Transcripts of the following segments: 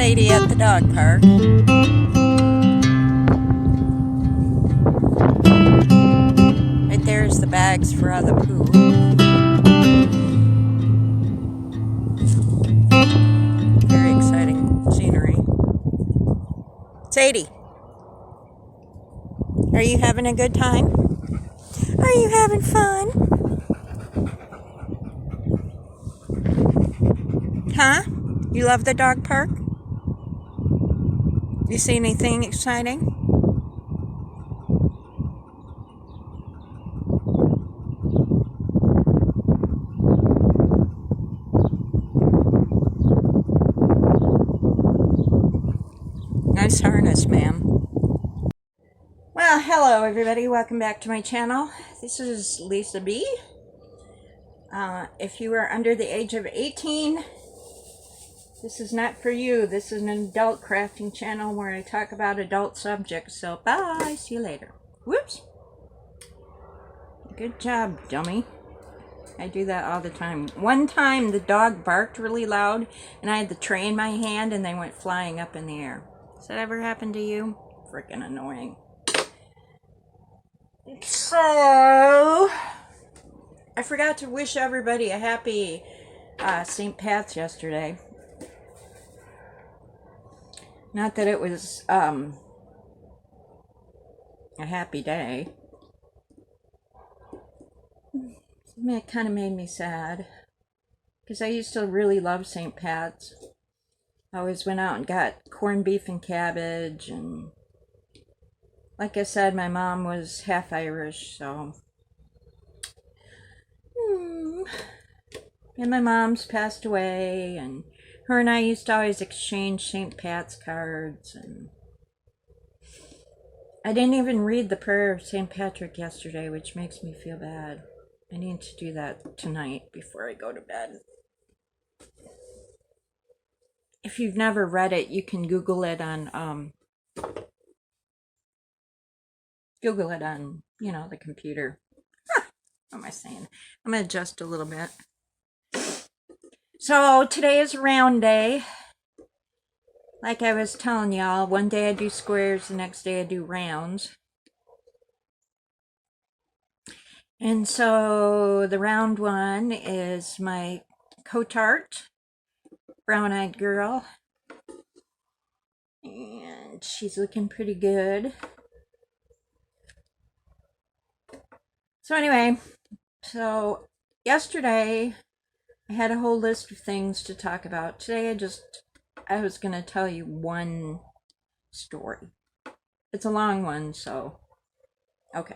Sadie at the dog park. Right there's the bags for all the poo. Very exciting scenery. Sadie, are you having a good time? Are you having fun? Huh? You love the dog park? You see anything exciting? Nice harness, ma'am. Well, hello everybody. Welcome back to my channel. This is Lisa B. If you are under the age of 18, this is not for you. This is an adult crafting channel where I talk about adult subjects. So bye. See you later. Whoops. Good job, dummy. I do that all the time. One time the dog barked really loud and I had the tray in my hand and they went flying up in the air. Has that ever happened to you? Freaking annoying. So, I forgot to wish everybody a happy St. Pat's yesterday. Not that it was a happy day. It kind of made me sad because I used to really love St. Pat's. I always went out and got corned beef and cabbage, and like I said, my mom was half Irish, so and my mom's passed away, and her and I used to always exchange St. Pat's cards, and I didn't even read the prayer of St. Patrick yesterday, which makes me feel bad. I need to do that tonight before I go to bed. If you've never read it, you can Google it on the computer. What am I saying? I'm gonna adjust a little bit. So today is round day. Like I was telling y'all, one day I do squares, the next day I do rounds. And so the round one is my Cotart brown-eyed girl. And she's looking pretty good. So anyway, yesterday I had a whole list of things to talk about. Today I was going to tell you one story. It's a long one, so okay.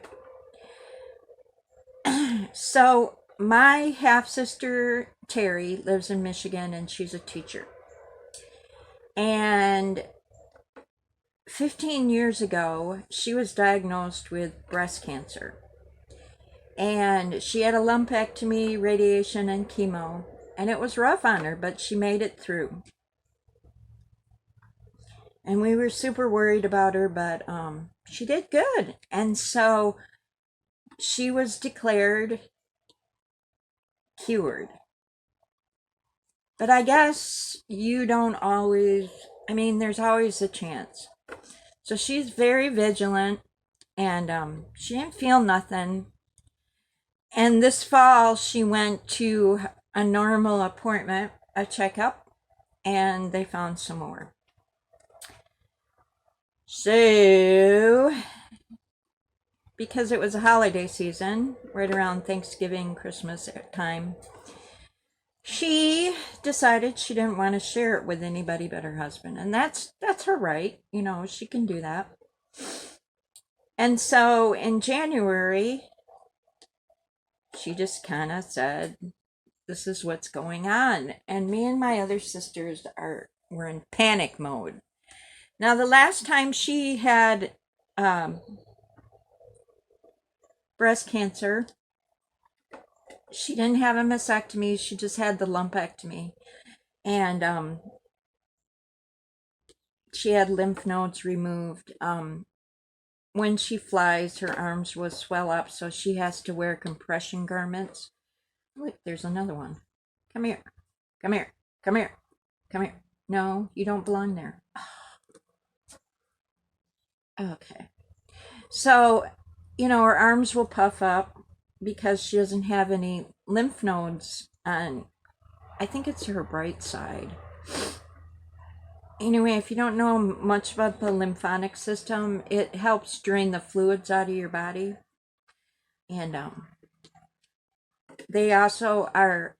So my half-sister Terry lives in Michigan and she's a teacher. And 15 years ago, she was diagnosed with breast cancer. And she had a lumpectomy, radiation, and chemo. And it was rough on her, but she made it through. And we were super worried about her, but she did good. And so she was declared cured. But I guess you don't always, there's always a chance. So she's very vigilant, and she didn't feel nothing. And this fall, she went to a normal appointment, a checkup, and they found some more. So, because it was a holiday season, right around Thanksgiving, Christmas time, she decided she didn't want to share it with anybody but her husband. And that's her right. She can do that. And so in January, she just kind of said, this is what's going on. And me and my other sisters were in panic mode. Now, the last time she had breast cancer, she didn't have a mastectomy. She just had the lumpectomy. And she had lymph nodes removed. When she flies, her arms will swell up, so she has to wear compression garments. Look, there's another one. Come here. Come here. Come here. Come here. No, you don't belong there. Okay. So, her arms will puff up because she doesn't have any lymph nodes on, I think it's her right side. Anyway, if you don't know much about the lymphatic system, it helps drain the fluids out of your body. And they also are,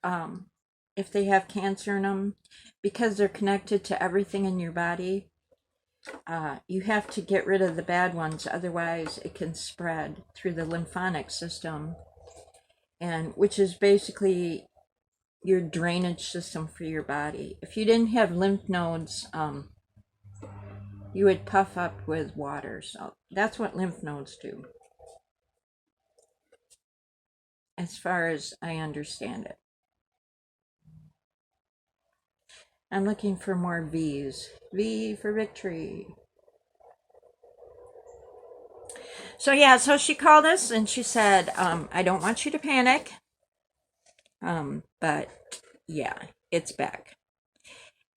if they have cancer in them, because they're connected to everything in your body, you have to get rid of the bad ones, otherwise it can spread through the lymphatic system, and which is basically your drainage system for your body. If you didn't have lymph nodes, you would puff up with water. So that's what lymph nodes do, as far as I understand it. I'm looking for more V's. V for victory. So yeah, so she called us and she said, I don't want you to panic. But yeah, it's back.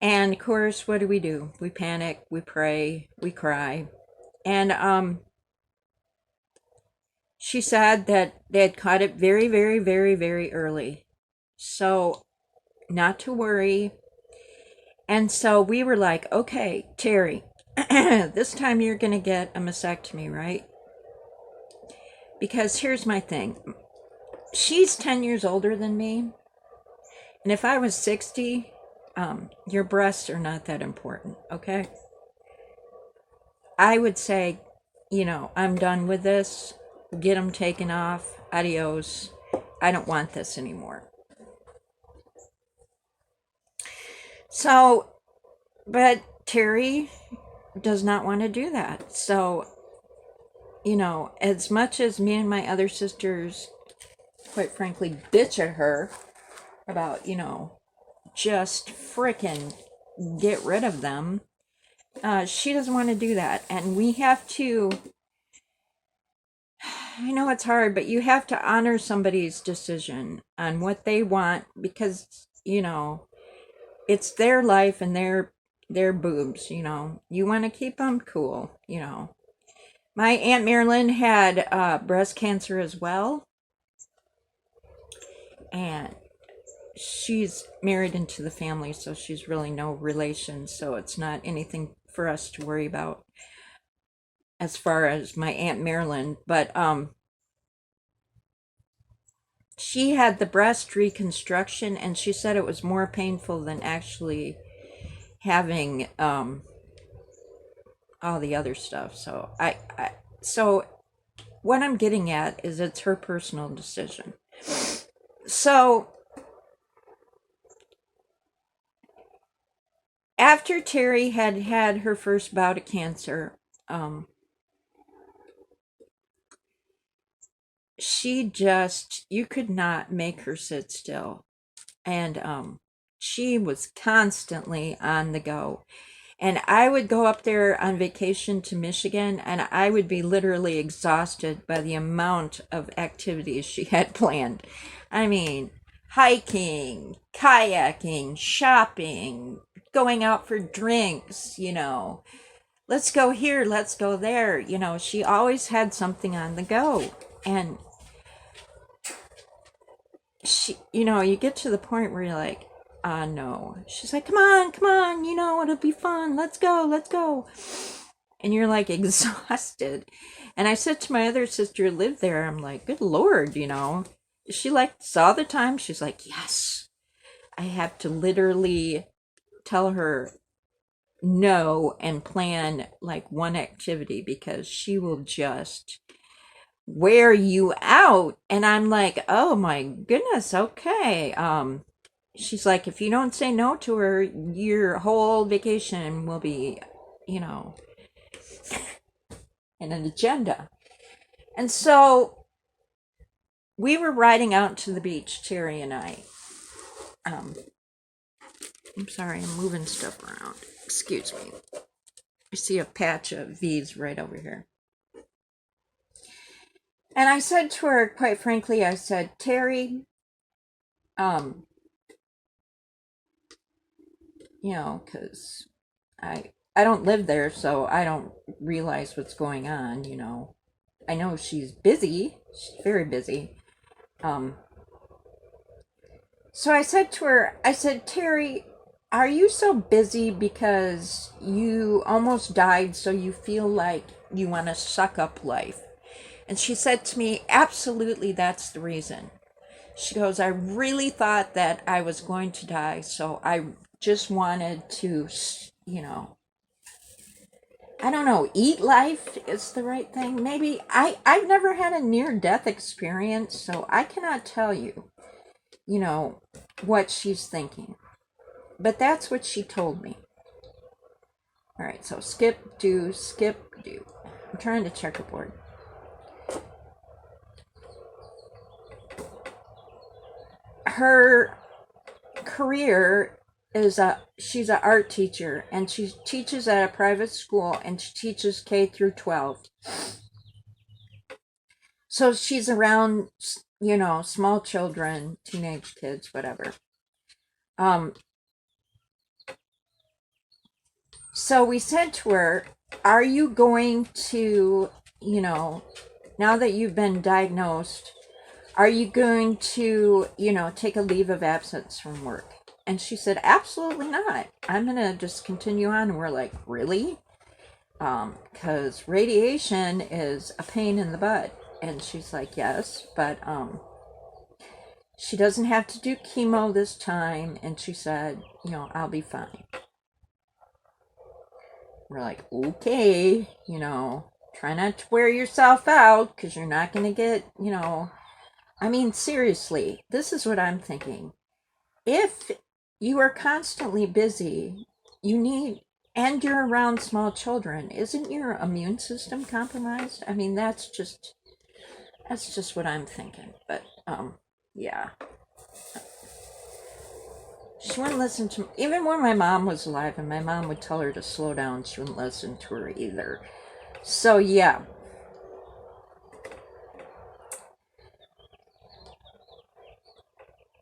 And of course, what do? We panic, we pray, we cry. And she said that they had caught it very, very, very, very early. So not to worry. And so we were like, okay, Terry, this time you're going to get a mastectomy, right? Because here's my thing. She's 10 years older than me. And if I was 60, your breasts are not that important, okay? I would say, I'm done with this. Get them taken off. Adios. I don't want this anymore. So, but Terry does not want to do that. So, as much as me and my other sisters, quite frankly, bitch at her about, just frickin' get rid of them, she doesn't want to do that. And we have to, I know it's hard, but you have to honor somebody's decision on what they want, because, it's their life and their boobs, You want to keep them cool, My Aunt Marilyn had breast cancer as well. And she's married into the family, so she's really no relation, so it's not anything for us to worry about as far as my Aunt Marilyn. But she had the breast reconstruction, and she said it was more painful than actually having all the other stuff. So so what I'm getting at is it's her personal decision. So after Terry had had her first bout of cancer, she just, you could not make her sit still. And she was constantly on the go. And I would go up there on vacation to Michigan, and I would be literally exhausted by the amount of activities she had planned. I mean, hiking, kayaking, shopping, going out for drinks, let's go here, let's go there. She always had something on the go. And she, you get to the point where you're like, no. She's like, come on, it'll be fun. Let's go. And you're like exhausted. And I said to my other sister who lived there, I'm like, good Lord, She saw the time. She's like, yes. I have to literally tell her no and plan like one activity, because she will just wear you out. And I'm like, oh my goodness, okay. She's like, if you don't say no to her, your whole vacation will be, in an agenda. And so we were riding out to the beach, Terry and I. I'm sorry, I'm moving stuff around. Excuse me. I see a patch of V's right over here. And I said to her, quite frankly, I said, Terry, because I don't live there, so I don't realize what's going on. I know she's busy. She's very busy. So I said to her, I said, Terry, are you so busy because you almost died, so you feel like you want to suck up life? And she said to me, absolutely, that's the reason. She goes, I really thought that I was going to die, so I just wanted to, I don't know, eat life is the right thing. Maybe I've never had a near-death experience, so I cannot tell you, what she's thinking. But that's what she told me. All right, so skip, do, skip, do. I'm trying to checkerboard. Her career is she's an art teacher, and she teaches at a private school, and she teaches K through 12. So she's around, small children, teenage kids, whatever. So we said to her, are you going to, now that you've been diagnosed, are you going to, take a leave of absence from work? And she said, absolutely not. I'm going to just continue on. And we're like, really? Because radiation is a pain in the butt. And she's like, yes, but she doesn't have to do chemo this time. And she said, I'll be fine. We're like, okay, try not to wear yourself out because you're not going to get, I mean, seriously, this is what I'm thinking. If you are constantly busy, and you're around small children, isn't your immune system compromised? I mean, that's just what I'm thinking. But, yeah. She wouldn't listen to me. Even when my mom was alive and my mom would tell her to slow down, she wouldn't listen to her either. So, yeah.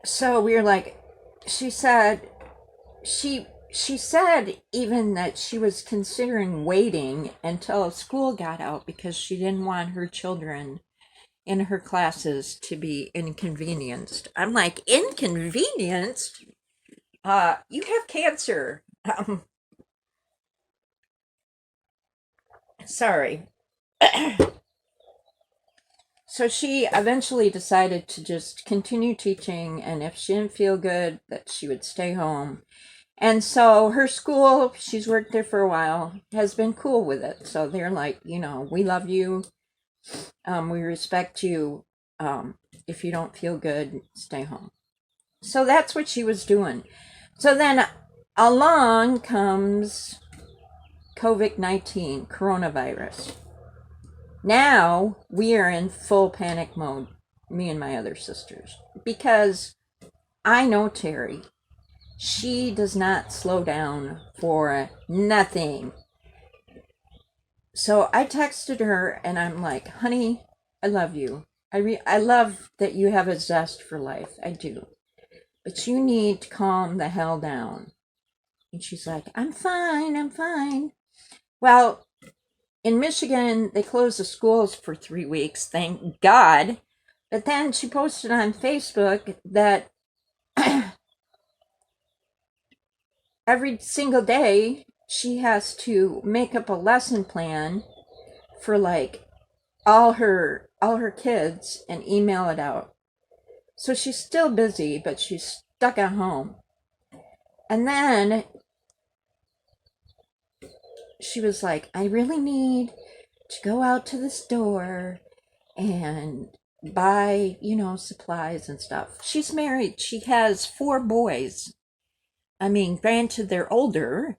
So we were like, she said even that she was considering waiting until school got out because she didn't want her children in her classes to be inconvenienced. I'm like, inconvenienced? You have cancer. Sorry. So she eventually decided to just continue teaching, and if she didn't feel good, that she would stay home. And so her school, she's worked there for a while, has been cool with it. So they're like, we love you. We respect you. If you don't feel good, stay home. So that's what she was doing. So then along comes COVID-19, coronavirus. Now we are in full panic mode, me and my other sisters, because I know Terry. She does not slow down for nothing. So I texted her and I'm like, honey, I love you. I love that you have a zest for life. I do. But you need to calm the hell down. And she's like, I'm fine. Well, in Michigan, they closed the schools for 3 weeks, thank God. But then she posted on Facebook that every single day she has to make up a lesson plan for like all her kids and email it out. So she's still busy, but she's stuck at home. And then she was like, I really need to go out to the store and buy, supplies and stuff. She's married. She has 4 boys. I mean, granted, they're older,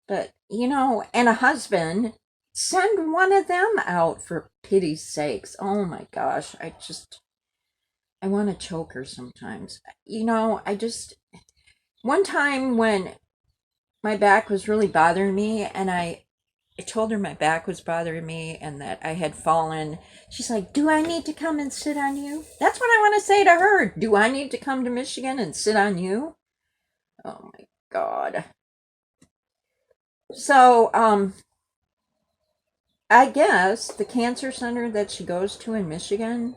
but, and a husband. Send one of them out for pity's sakes. Oh my gosh. I want to choke her sometimes. One time when my back was really bothering me and I told her my back was bothering me and that I had fallen. She's like, do I need to come and sit on you? That's what I want to say to her. Do I need to come to Michigan and sit on you? Oh my God. So, I guess the cancer center that she goes to in Michigan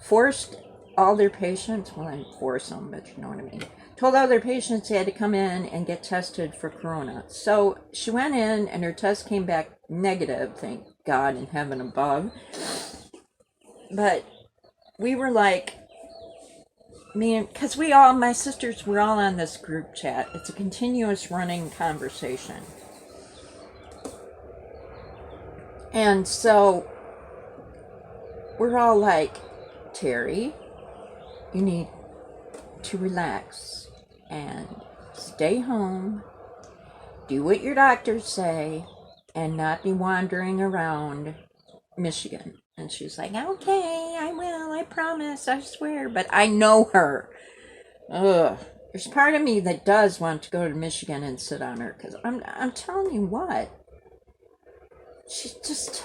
forced all their patients, well, I didn't force them, but you know what I mean, told all their patients they had to come in and get tested for corona. So she went in and her test came back negative, thank God in heaven above. But we were like, because my sisters were all on this group chat. It's a continuous running conversation. And so we're all like, Terry, you need to relax and stay home, do what your doctors say, and not be wandering around Michigan. And she's like, okay, I will, I promise, I swear. But I know her. Ugh. There's part of me that does want to go to Michigan and sit on her, because I'm telling you what, she's just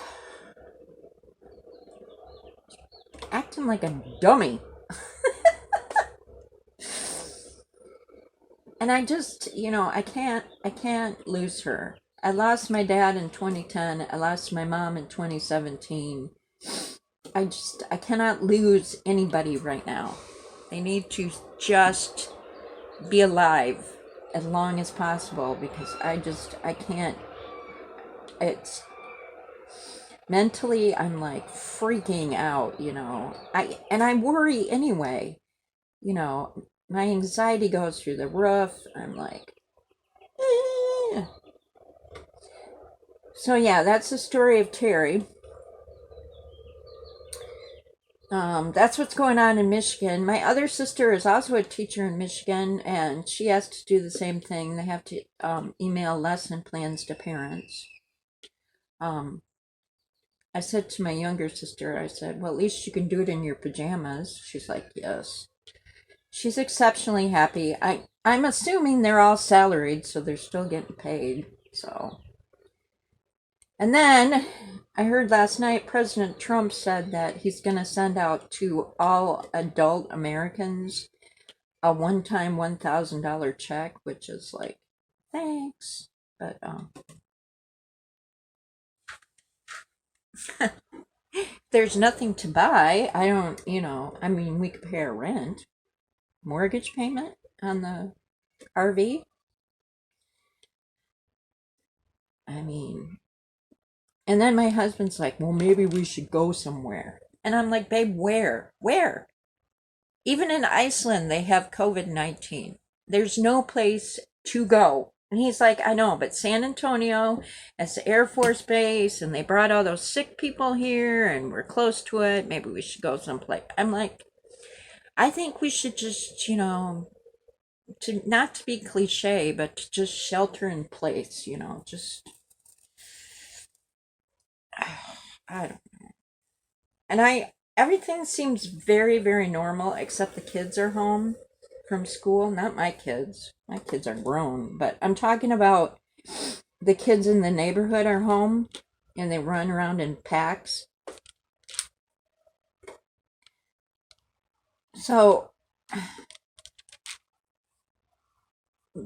acting like a dummy. And I just, I can't lose her. I lost my dad in 2010. I lost my mom in 2017. I cannot lose anybody right now. They need to just be alive as long as possible, because I can't, it's, mentally, I'm like freaking out, I worry anyway, my anxiety goes through the roof. I'm like, eh. So yeah, that's the story of Terry. That's what's going on in Michigan. My other sister is also a teacher in Michigan, and she has to do the same thing. They have to email lesson plans to parents. I said to my younger sister, I said, well, at least you can do it in your pajamas. She's like, yes. She's exceptionally happy. I'm assuming they're all salaried, so they're still getting paid. So, and then I heard last night President Trump said that he's going to send out to all adult Americans a one-time $1,000 check, which is like, thanks. But there's nothing to buy. I don't, I mean, we could pay our rent, mortgage payment on the RV. I mean, and then my husband's like, well, maybe we should go somewhere. And I'm like, babe, where? Where? Even in Iceland, they have COVID-19. There's no place to go. And he's like, I know, but San Antonio, it's the Air Force Base, and they brought all those sick people here, and we're close to it. Maybe we should go someplace. I'm like, I think we should just, to not to be cliche, but to just shelter in place, just, I don't know. And everything seems very, very normal, except the kids are home from school. Not my kids. My kids are grown, but I'm talking about the kids in the neighborhood are home and they run around in packs. So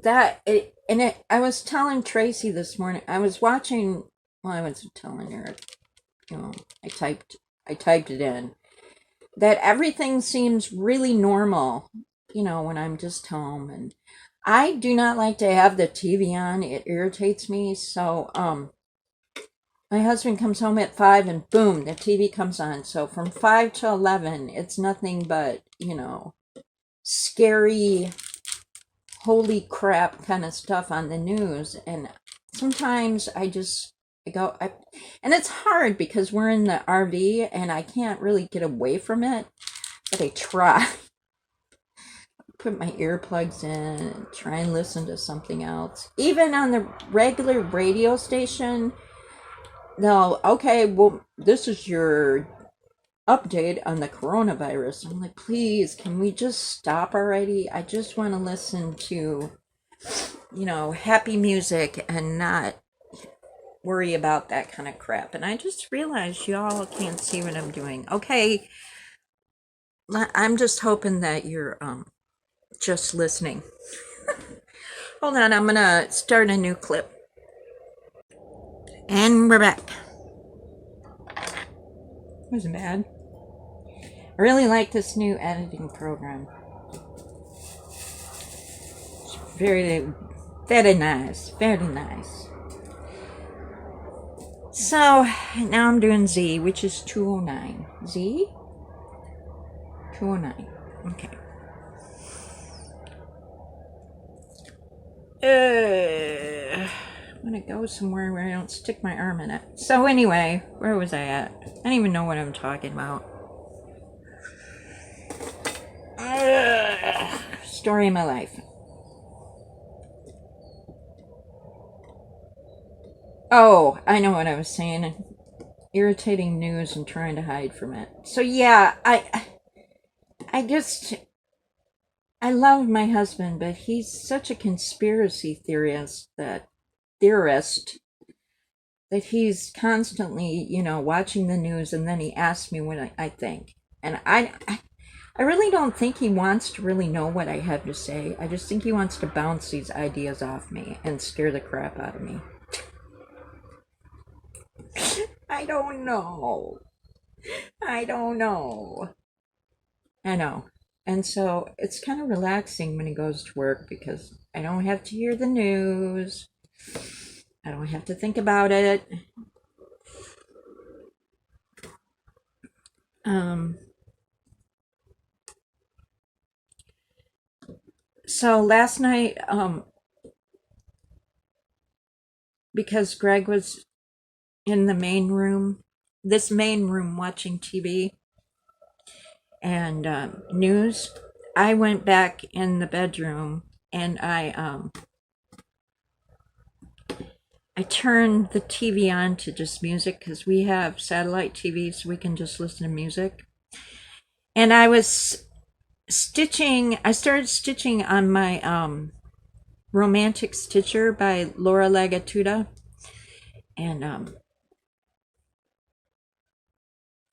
I was telling Tracy this morning, I was watching, well, I wasn't telling her, I typed it in, that everything seems really normal, when I'm just home. And I do not like to have the TV on. It irritates me. So, my husband comes home at 5 and boom, the TV comes on. So from 5 to 11, it's nothing but, scary, holy crap kind of stuff on the news. And sometimes I go, and it's hard because we're in the RV and I can't really get away from it, but I try. Put my earplugs in and try and listen to something else. Even on the regular radio station, okay, well, this is your update on the coronavirus. I'm like, please, can we just stop already? I just want to listen to, happy music and not worry about that kind of crap. And I just realized y'all can't see what I'm doing. Okay, I'm just hoping that you're just listening. Hold on, I'm gonna start a new clip. And we're back. Wasn't bad. I really like this new editing program. It's very, very nice. Very nice. So, now I'm doing Z, which is 209. Z? 209. Okay. I'm gonna go somewhere where I don't stick my arm in it. So anyway, where was I at? I don't even know what I'm talking about. Story of my life. Oh, I know what I was saying. Irritating news and trying to hide from it. So yeah, I just I love my husband, but he's such a conspiracy theorist that he's constantly, watching the news, and then he asks me what I think. And I really don't think he wants to really know what I have to say. I just think he wants to bounce these ideas off me and scare the crap out of me. I don't know. I don't know. I know. And so it's kind of relaxing when he goes to work because I don't have to hear the news. I don't have to think about it. So last night, because Greg was in the main room, this main room watching TV and news, I went back in the bedroom and I turned the TV on to just music because we have satellite TV, so we can just listen to music. And I was stitching. I started stitching on my Romantic Stitcher by Laura Lagatuda, and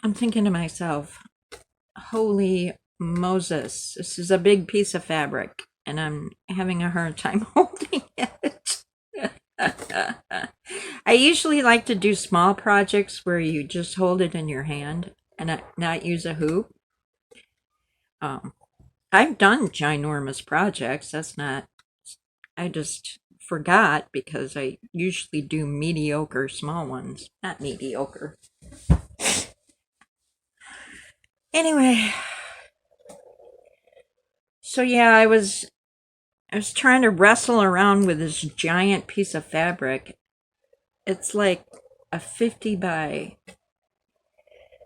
I'm thinking to myself, holy Moses, this is a big piece of fabric, and I'm having a hard time holding it. I usually like to do small projects where you just hold it in your hand and not use a hoop. I've done ginormous projects. I just forgot because I usually do mediocre small ones. Not mediocre. Anyway, so yeah, I was trying to wrestle around with this giant piece of fabric. It's like a 50 by,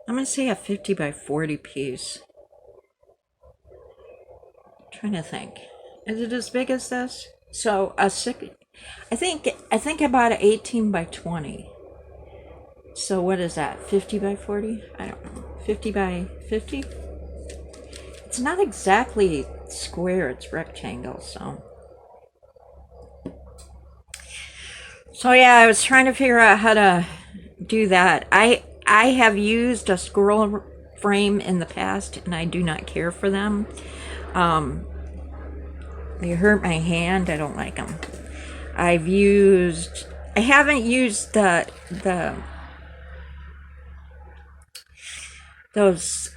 I'm going to say a 50 by 40 piece. I'm trying to think. Is it as big as this? So I think I bought an 18 by 20. So what is that? 50 by 40? I don't know. 50 by 50? It's not exactly square, it's rectangle, so. So yeah, I was trying to figure out how to do that. I have used a squirrel frame in the past and I do not care for them. They hurt my hand. I don't like them. I haven't used those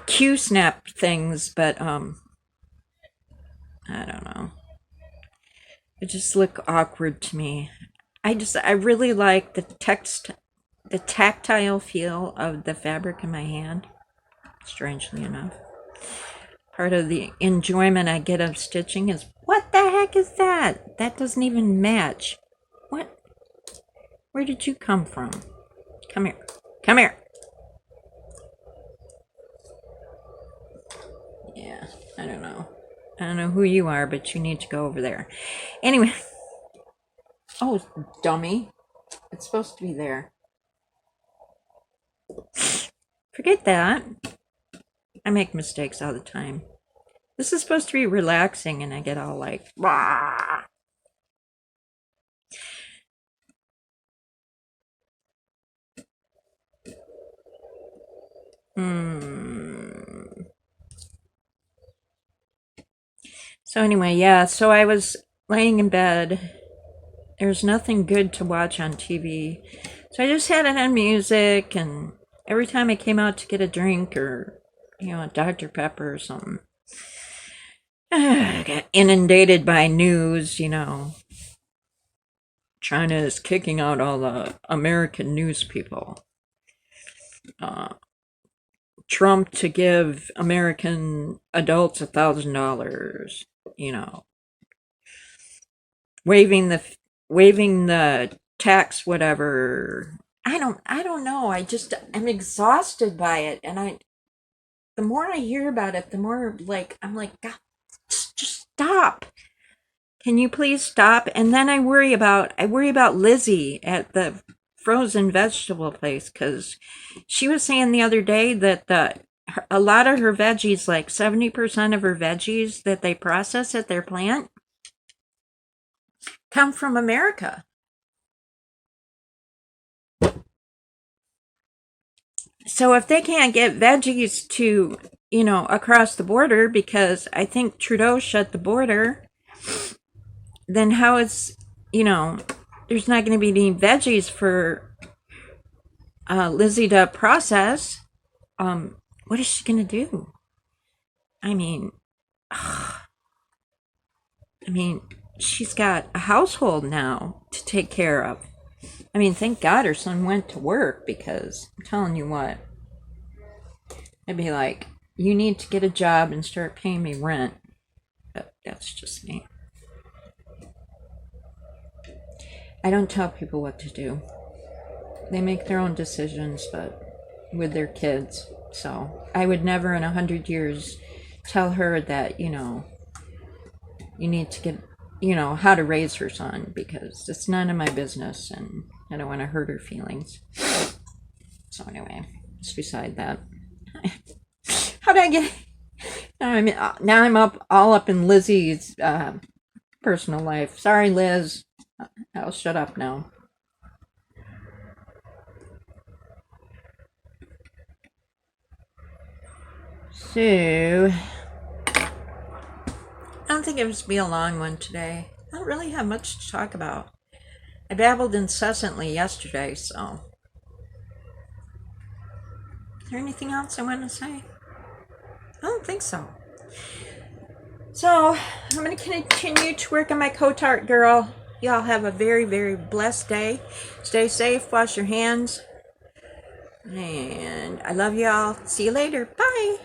Q-snap things, but I don't know. It just look awkward to me. I really like the tactile feel of the fabric in my hand, strangely enough. Part of the enjoyment I get of stitching is, what the heck is that? That doesn't even match. What? Where did you come from? Come here. Come here. Yeah, I don't know. I don't know who you are, but you need to go over there. Anyway. Oh, dummy. It's supposed to be there. Forget that. I make mistakes all the time. This is supposed to be relaxing, and I get all like, rah. So anyway, yeah, so I was laying in bed There's nothing good to watch on TV. So I just had it on music, and every time I came out to get a drink or, a Dr. Pepper or something, I got inundated by news, China is kicking out all the American news people. Trump to give American adults $1,000, waiving the tax, whatever. I don't know. I'm exhausted by it, and the more I hear about it, the more I'm like, God, just stop. Can you please stop? And then I worry about Lizzie at the frozen vegetable place, because she was saying the other day that a lot of her veggies, like 70% of her veggies that they process at their plant, come from America. So if they can't get veggies to, across the border, because I think Trudeau shut the border, then how is, there's not going to be any veggies for Lizzie to process. What is she going to do? I mean, she's got a household now to take care of. Thank God her son went to work, because I'm telling you what, I'd be like, you need to get a job and start paying me rent. But that's just me. I don't tell people what to do. They make their own decisions, but with their kids. So I would never in 100 years tell her that, you need to get, how to raise her son, because it's none of my business, and I don't want to hurt her feelings. So anyway, it's beside that. How did I get? Now I'm all up in Lizzie's personal life. Sorry, Liz. I'll shut up now. So, I don't think it was be a long one today. I don't really have much to talk about. I babbled incessantly yesterday, so. Is there anything else I want to say? I don't think so. So, I'm going to continue to work on my coat art, girl. Y'all have a very, very blessed day. Stay safe, wash your hands. And I love y'all. See you later. Bye.